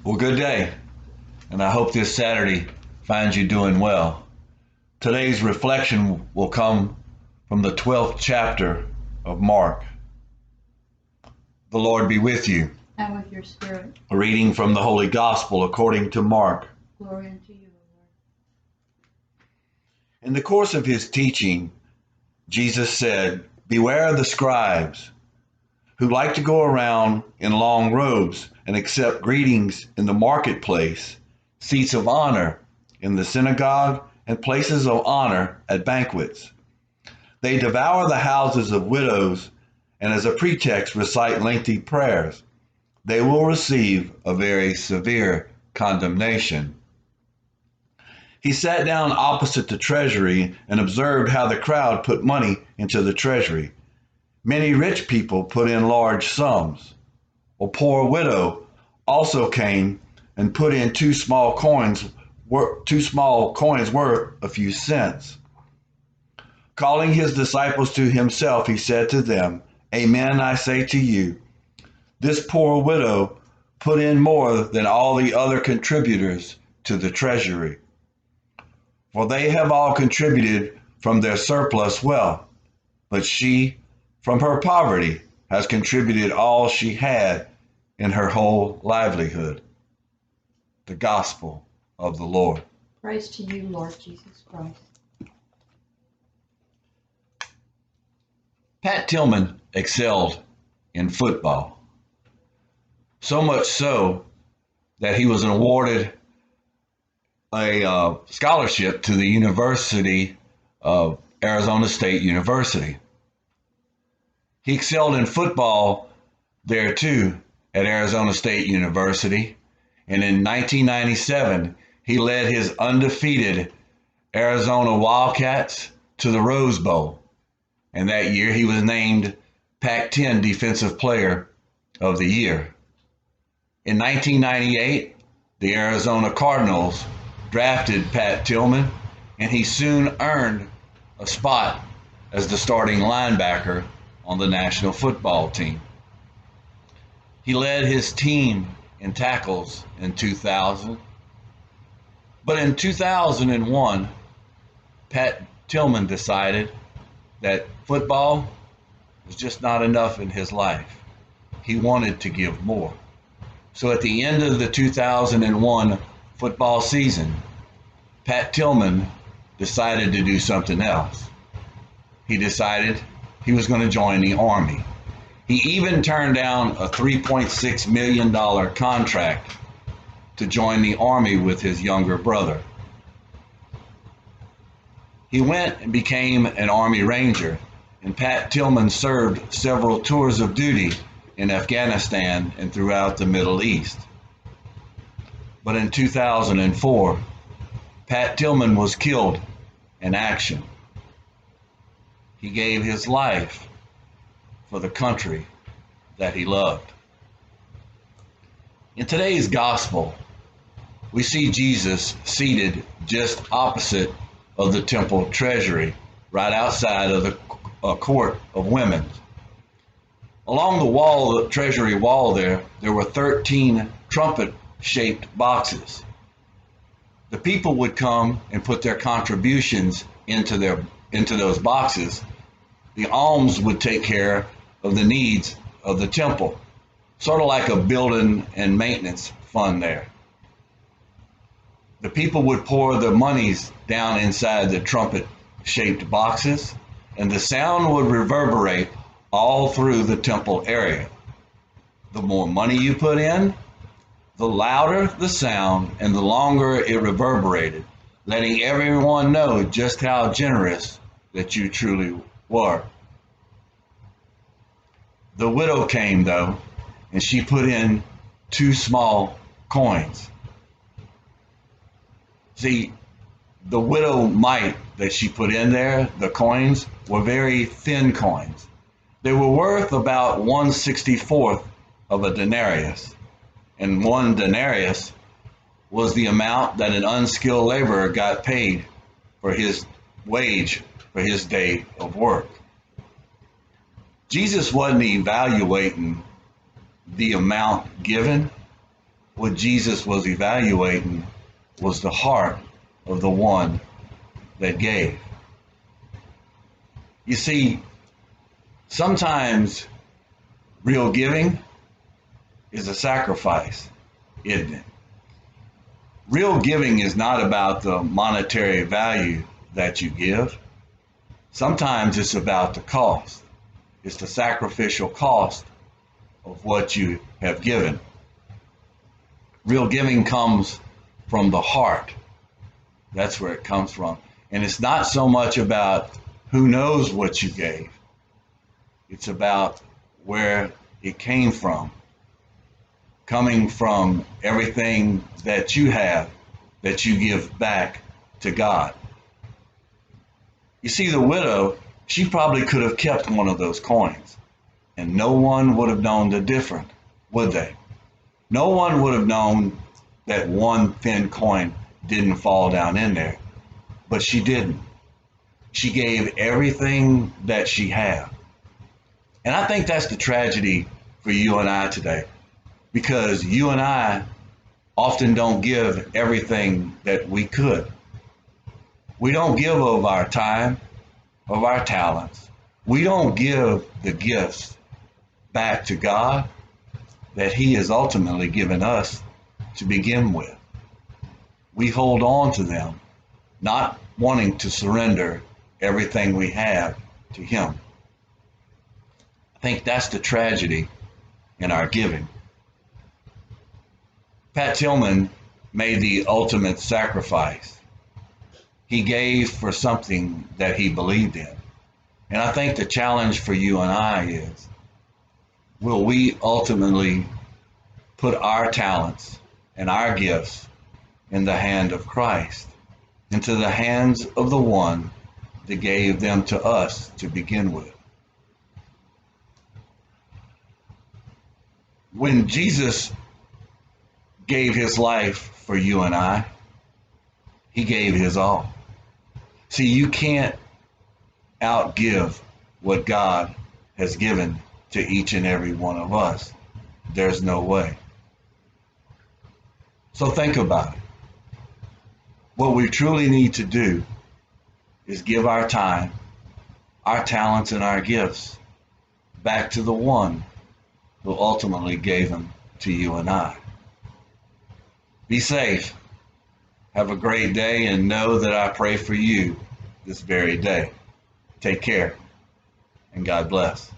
Well, good day, and I hope this Saturday finds you doing well. Today's reflection will come from the 12th chapter of Mark. The Lord be with you. And with your spirit. A reading from the Holy Gospel according to Mark. Glory unto you, O Lord. In the course of his teaching, Jesus said, "Beware of the scribes, who like to go around in long robes and accept greetings in the marketplace, seats of honor in the synagogue, and places of honor at banquets. They devour the houses of widows and as a pretext recite lengthy prayers. They will receive a very severe condemnation." He sat down opposite the treasury and observed how the crowd put money into the treasury. Many rich people put in large sums. A poor widow also came and put in two small coins worth a few cents. Calling his disciples to himself, he said to them, "Amen, I say to you, this poor widow put in more than all the other contributors to the treasury. For they have all contributed from their surplus wealth, but she, from her poverty, has contributed all she had in her whole livelihood." The Gospel of the Lord. Praise to you, Lord Jesus Christ. Pat Tillman excelled in football, so much so that he was awarded a scholarship to the University of Arizona State University. He excelled in football there too at Arizona State University, and in 1997 he led his undefeated Arizona Wildcats to the Rose Bowl, and that year he was named Pac-10 Defensive Player of the Year. In 1998, the Arizona Cardinals drafted Pat Tillman, and he soon earned a spot as the starting linebacker on the National Football Team. He led his team in tackles in 2000, but in 2001, Pat Tillman decided that football was just not enough in his life. He wanted to give more. So at the end of the 2001 football season, Pat Tillman decided to do something else. He decided he was going to join the Army. He even turned down a $3.6 million contract to join the Army with his younger brother. He went and became an Army Ranger, and Pat Tillman served several tours of duty in Afghanistan and throughout the Middle East. But in 2004, Pat Tillman was killed in action. He gave his life for the country that he loved. In today's gospel, we see Jesus seated just opposite of the temple treasury, right outside of the court of women. Along the wall, the treasury wall there were 13 trumpet-shaped boxes. The people would come and put their contributions into those boxes. The alms would take care of the needs of the temple, sort of like a building and maintenance fund there. The people would pour the monies down inside the trumpet-shaped boxes, and the sound would reverberate all through the temple area. The more money you put in, the louder the sound and the longer it reverberated, letting everyone know just how generous that you truly were. The widow came, though, and she put in two small coins. See, the widow mite that she put in there, the coins, were very thin coins. They were worth about 1/64th of a denarius. And one denarius was the amount that an unskilled laborer got paid for his wage for his day of work. Jesus wasn't evaluating the amount given. what Jesus was evaluating was the heart of the one that gave. You see, sometimes real giving is a sacrifice, isn't it? Real giving is not about the monetary value that you give. Sometimes it's about the cost. It's the sacrificial cost of what you have given. Real giving comes from the heart. That's where it comes from. And it's not so much about who knows what you gave. It's about where it came from. Coming from everything that you have, that you give back to God. You see, the widow, she probably could have kept one of those coins, and no one would have known the difference, would they? No one would have known that one thin coin didn't fall down in there, but she didn't. She gave everything that she had. And I think that's the tragedy for you and I today, because you and I often don't give everything that we could. We don't give of our time, of our talents. We don't give the gifts back to God that He has ultimately given us to begin with. We hold on to them, not wanting to surrender everything we have to Him. I think that's the tragedy in our giving. Pat Tillman made the ultimate sacrifice. He gave for something that he believed in. And I think the challenge for you and I is, will we ultimately put our talents and our gifts in the hand of Christ, into the hands of the one that gave them to us to begin with? When Jesus gave His life for you and I, He gave His all. See, you can't outgive what God has given to each and every one of us. There's no way. So think about it. What we truly need to do is give our time, our talents, and our gifts back to the one who ultimately gave them to you and I. Be safe. Have a great day, and know that I pray for you this very day. Take care, and God bless.